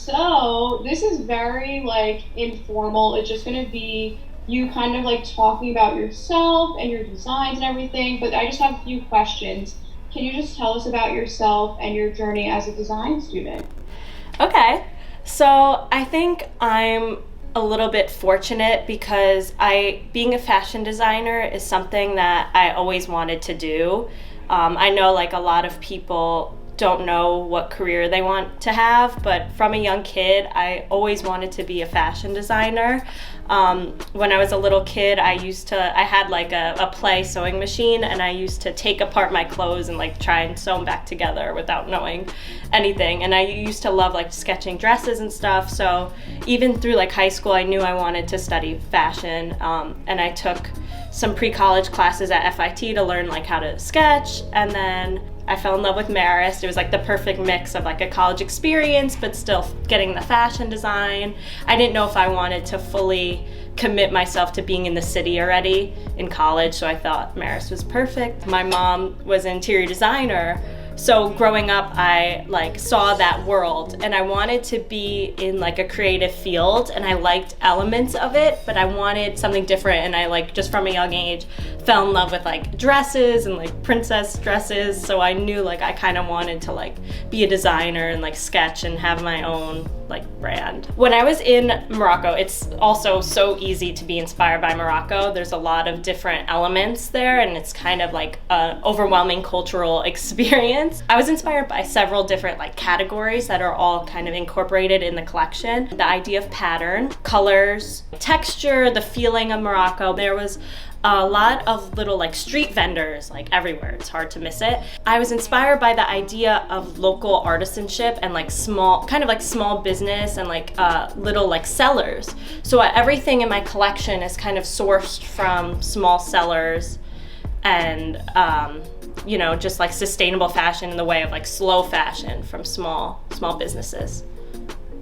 So this is very like informal. It's just gonna be you kind of like talking about yourself and your designs and everything. But I just have a few questions. Can you just tell us about yourself and your journey as a design student? Okay. So I think I'm a little bit fortunate because being a fashion designer is something that I always wanted to do. I know like a lot of people don't know what career they want to have, but from a young kid, I always wanted to be a fashion designer. When I was a little kid, I had like a play sewing machine, and I used to take apart my clothes and like try and sew them back together without knowing anything. And I used to love like sketching dresses and stuff. So even through like high school, I knew I wanted to study fashion. And I took some pre-college classes at FIT to learn like how to sketch, and then I fell in love with Marist. It was like the perfect mix of like a college experience, but still getting the fashion design. I didn't know if I wanted to fully commit myself to being in the city already in college, so I thought Marist was perfect. My mom was an interior designer, so growing up, I like saw that world, and I wanted to be in like a creative field, and I liked elements of it, but I wanted something different. And I like just from a young age fell in love with like dresses and like princess dresses. So I knew like I kind of wanted to like be a designer and like sketch and have my own like brand. When I was in Morocco, it's also so easy to be inspired by Morocco. There's a lot of different elements there, and it's kind of like an overwhelming cultural experience. I was inspired by several different like categories that are all kind of incorporated in the collection. The idea of pattern, colors, texture, the feeling of Morocco. There was a lot of little like street vendors like everywhere. It's hard to miss it. I was inspired by the idea of local artisanship and like small business and like little like sellers. So everything in my collection is kind of sourced from small sellers and just like sustainable fashion in the way of like slow fashion from small businesses.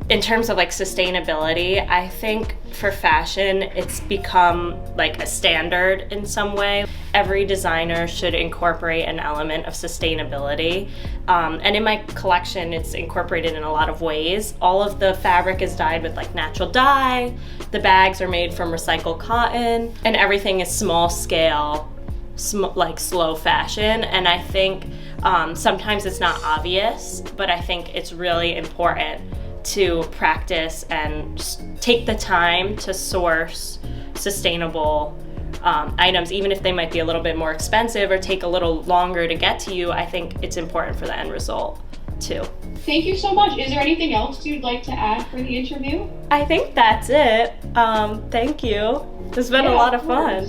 In terms of like sustainability, I think for fashion, it's become like a standard in some way. Every designer should incorporate an element of sustainability. And in my collection, it's incorporated in a lot of ways. All of the fabric is dyed with like natural dye. The bags are made from recycled cotton, and everything is small scale, like slow fashion. And I think sometimes it's not obvious, but I think it's really important to practice and take the time to source sustainable items, even if they might be a little bit more expensive or take a little longer to get to you. I think it's important for the end result too. Thank you so much. Is there anything else you'd like to add for the interview? I think that's it. Thank you. It's been a lot of fun.